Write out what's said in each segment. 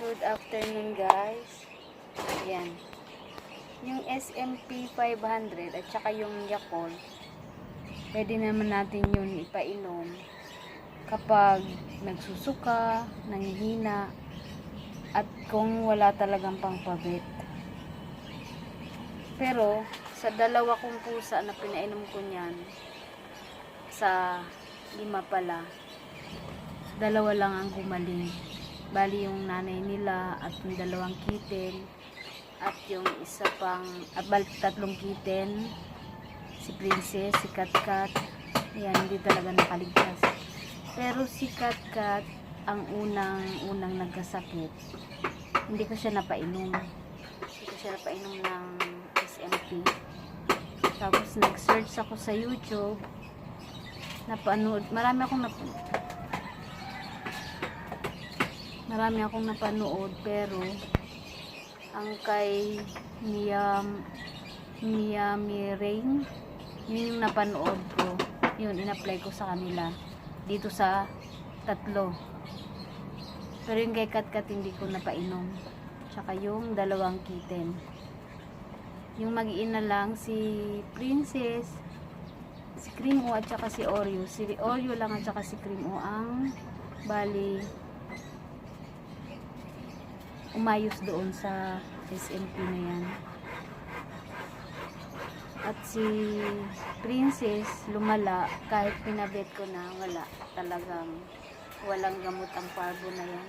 Good afternoon guys. Ayan. Yung SMP 500 at saka yung Yakult, pwede naman natin yun ipainom kapag nagsusuka, nanghihina, at kung wala talagang pangpabit. Pero sa dalawa kong pusa na pinainom ko niyan, sa 5 pala, dalawa lang ang gumaling. Bali yung nanay nila at yung 2 kitten at yung isa pang bali 3 kitten, si Princess, si Katkat. Ayan, hindi talaga nakaligtas. Pero si Katkat ang unang nagkasakit. Hindi ko siya napainom. Hindi ko siya napainom ng SMP. Tapos nag-search ako sa YouTube. Napanood, marami akong napanood, pero ang kay Miami Rain, yun yung napanood ko, yun in-apply ko sa kanila dito sa 3. Pero yung kay Katkat hindi ko napainom, tsaka yung 2 kitten. Yung mag-iina lang si Princess, si Cream O at saka si Oreo. Si Oreo lang at saka si Cream O ang bali umayos doon sa SMP na yan. At si Princess lumala kahit pinabet ko na wala. Talagang walang gamot ang parvo na yan.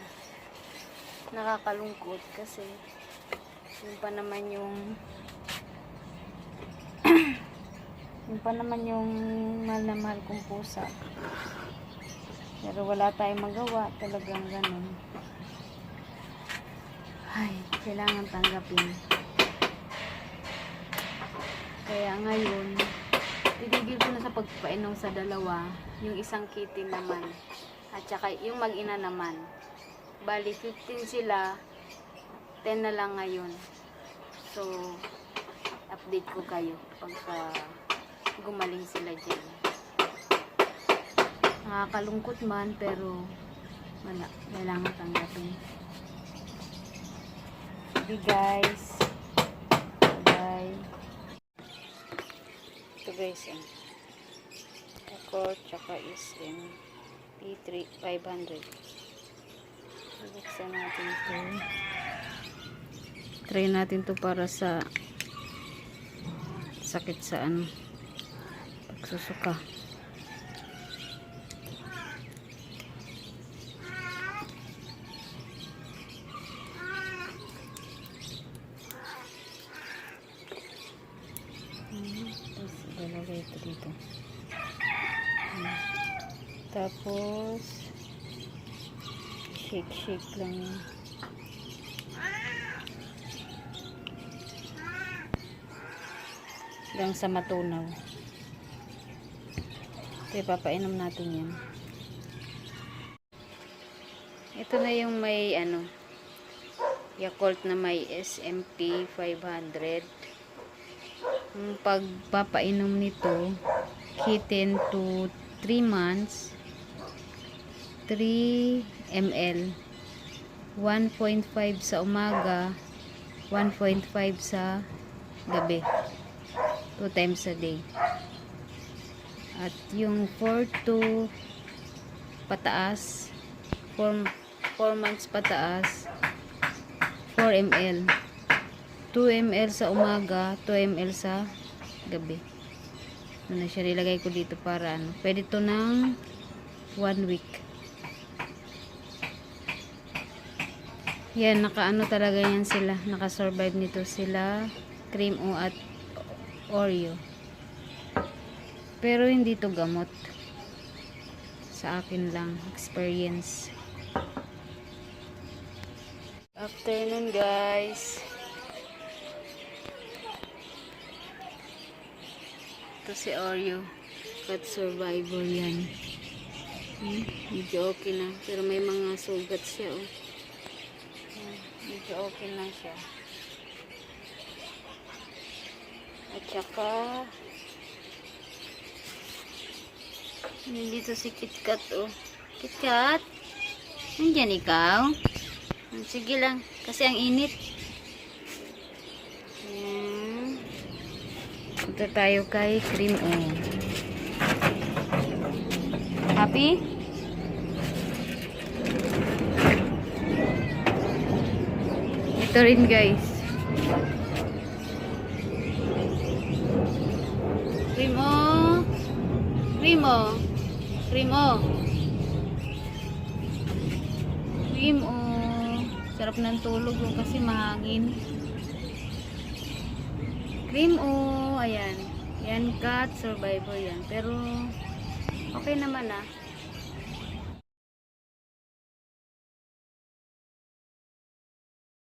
Nakakalungkot kasi yun pa naman yung mahal na mahal kong pusa. Pero wala tayong magawa, talagang ganun. Ay, kailangan tanggapin. Kaya ngayon, titigil ko na sa pagpainom sa 2, yung isang kitten naman, at saka yung mag-ina naman. Bali, 15 sila, 10 na lang ngayon. So, update ko kayo pagka gumaling sila dyan. Nakakalungkot man, pero wala, kailangan tanggapin. Okay guys, bye. Ito guys, Yakult tsaka SMP 500. Buksan natin ito. Try natin to para sa sakit sa pagsusuka. Ilalagay ito dito. Tapos shake lang yun. Hanggang sa matunaw. Ito, papainom natin yan. Ito na yung may Yakult na may SMP 500. Yung pagpapainom nito, kitten to 3 months, 3 ml, 1.5 sa umaga, 1.5 sa gabi, 2 times a day. At yung 4 to pataas, 4 months pataas, 4 ml, 2 ml sa umaga, 2 ml sa gabi. Ano siya, nilagay ko dito para pwede to ng 1 week. Yan, nakaano talaga yan sila, nakasurvive nito sila, Cream O at Oreo. Pero hindi to gamot. Sa akin lang, experience. Afternoon guys. Ito si Oreo. Cat survivor yan. Medyo okay na. Pero may mga sugat siya. Oh. Medyo okay na siya. At saka dito si KitKat. Oh. KitKat? Nandyan ikaw? Sige lang, kasi ang init. Ayan. Punta tayo kay Cream O. Happy? Ito rin guys. Cream O. Cream O. Cream O. Cream O. Sarap ng tulog ko kasi mahangin. Cream O. Ayan. Yan cat survivor yan. Pero okay naman ah.